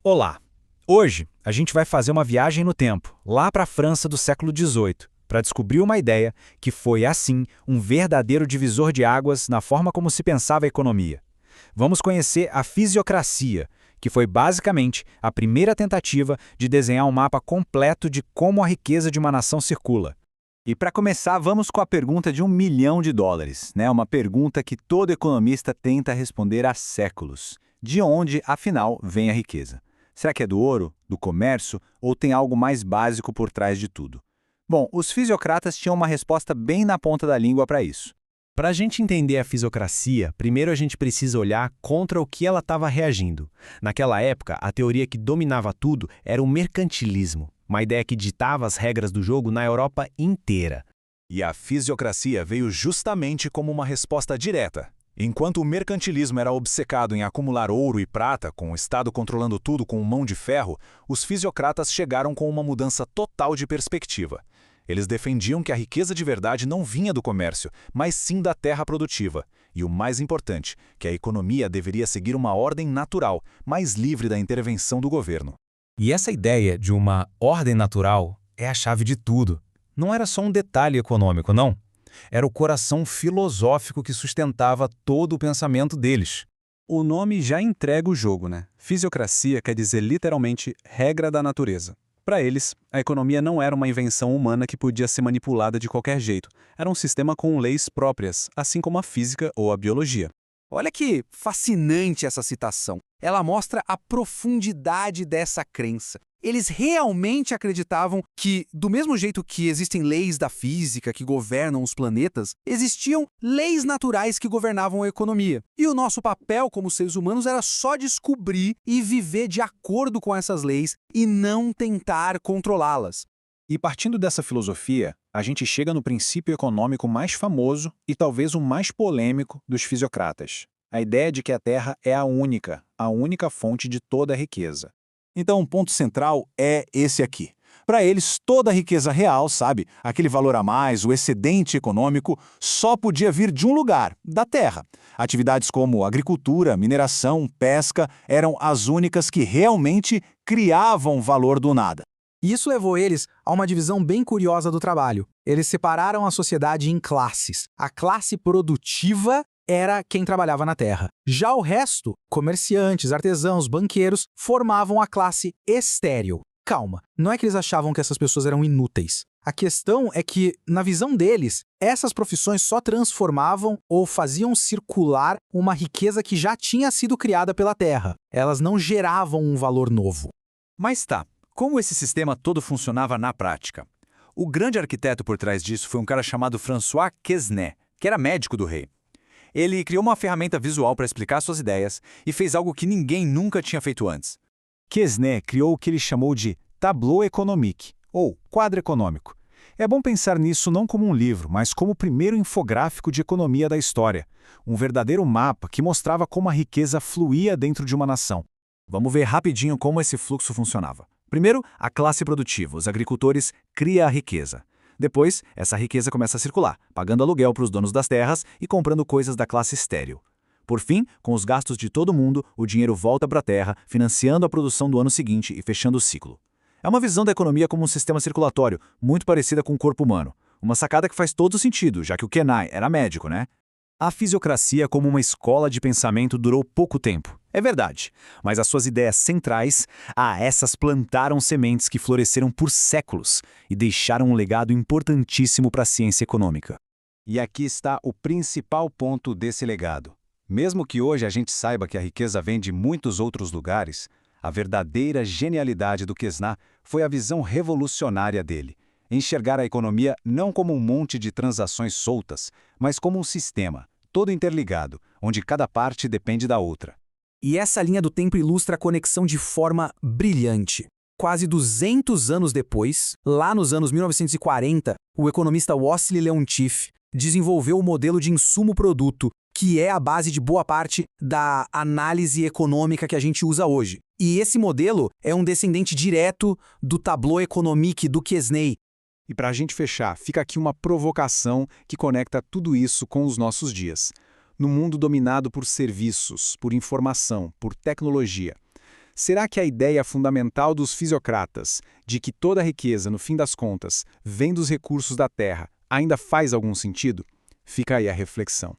Olá! Hoje a gente vai fazer uma viagem no tempo, lá para a França do século XVIII, para descobrir uma ideia que foi, assim, um verdadeiro divisor de águas na forma como se pensava a economia. Vamos conhecer a fisiocracia, que foi basicamente a primeira tentativa de desenhar um mapa completo de como a riqueza de uma nação circula. E para começar, vamos com a pergunta de US$ 1 milhão, né? Uma pergunta que todo economista tenta responder há séculos. De onde, afinal, vem a riqueza? Será que é do ouro, do comércio ou tem algo mais básico por trás de tudo? Bom, os fisiocratas tinham uma resposta bem na ponta da língua para isso. Para a gente entender a fisiocracia, primeiro a gente precisa olhar contra o que ela estava reagindo. Naquela época, a teoria que dominava tudo era o mercantilismo, uma ideia que ditava as regras do jogo na Europa inteira. E a fisiocracia veio justamente como uma resposta direta. Enquanto o mercantilismo era obcecado em acumular ouro e prata, com o Estado controlando tudo com mão de ferro, os fisiocratas chegaram com uma mudança total de perspectiva. Eles defendiam que a riqueza de verdade não vinha do comércio, mas sim da terra produtiva. E o mais importante, que a economia deveria seguir uma ordem natural, mais livre da intervenção do governo. E essa ideia de uma ordem natural é a chave de tudo. Não era só um detalhe econômico, não. Era o coração filosófico que sustentava todo o pensamento deles. O nome já entrega o jogo, né? Fisiocracia quer dizer literalmente regra da natureza. Para eles, a economia não era uma invenção humana que podia ser manipulada de qualquer jeito. Era um sistema com leis próprias, assim como a física ou a biologia. Olha que fascinante essa citação. Ela mostra a profundidade dessa crença. Eles realmente acreditavam que, do mesmo jeito que existem leis da física que governam os planetas, existiam leis naturais que governavam a economia. E o nosso papel como seres humanos era só descobrir e viver de acordo com essas leis e não tentar controlá-las. E partindo dessa filosofia, a gente chega no princípio econômico mais famoso e talvez o mais polêmico dos fisiocratas. A ideia de que a Terra é a única fonte de toda a riqueza. Então, o ponto central é esse aqui. Para eles, toda a riqueza real, sabe, aquele valor a mais, o excedente econômico, só podia vir de um lugar, da Terra. Atividades como agricultura, mineração, pesca eram as únicas que realmente criavam valor do nada. Isso levou eles a uma divisão bem curiosa do trabalho. Eles separaram a sociedade em classes. A classe produtiva era quem trabalhava na terra. Já o resto, comerciantes, artesãos, banqueiros, formavam a classe estéril. Calma, não é que eles achavam que essas pessoas eram inúteis. A questão é que, na visão deles, essas profissões só transformavam ou faziam circular uma riqueza que já tinha sido criada pela terra. Elas não geravam um valor novo. Mas tá, como esse sistema todo funcionava na prática? O grande arquiteto por trás disso foi um cara chamado François Quesnay, que era médico do rei. Ele criou uma ferramenta visual para explicar suas ideias e fez algo que ninguém nunca tinha feito antes. Quesnay criou o que ele chamou de tableau économique, ou quadro econômico. É bom pensar nisso não como um livro, mas como o primeiro infográfico de economia da história, um verdadeiro mapa que mostrava como a riqueza fluía dentro de uma nação. Vamos ver rapidinho como esse fluxo funcionava. Primeiro, a classe produtiva, os agricultores, cria a riqueza. Depois, essa riqueza começa a circular, pagando aluguel para os donos das terras e comprando coisas da classe estéril. Por fim, com os gastos de todo mundo, o dinheiro volta para a terra, financiando a produção do ano seguinte e fechando o ciclo. É uma visão da economia como um sistema circulatório, muito parecida com o corpo humano. Uma sacada que faz todo sentido, já que o Quesnay era médico, né? A fisiocracia como uma escola de pensamento durou pouco tempo. É verdade, mas as suas ideias centrais, essas plantaram sementes que floresceram por séculos e deixaram um legado importantíssimo para a ciência econômica. E aqui está o principal ponto desse legado. Mesmo que hoje a gente saiba que a riqueza vem de muitos outros lugares, a verdadeira genialidade do Quesnay foi a visão revolucionária dele. Enxergar a economia não como um monte de transações soltas, mas como um sistema, todo interligado, onde cada parte depende da outra. E essa linha do tempo ilustra a conexão de forma brilhante. Quase 200 anos depois, lá nos anos 1940, o economista Wassily Leontief desenvolveu o modelo de insumo-produto, que é a base de boa parte da análise econômica que a gente usa hoje. E esse modelo é um descendente direto do tableau économique do Quesnay. E para a gente fechar, fica aqui uma provocação que conecta tudo isso com os nossos dias. No mundo dominado por serviços, por informação, por tecnologia, Será que a ideia fundamental dos fisiocratas, de que toda a riqueza, no fim das contas, vem dos recursos da terra, ainda faz algum sentido? Fica aí a reflexão.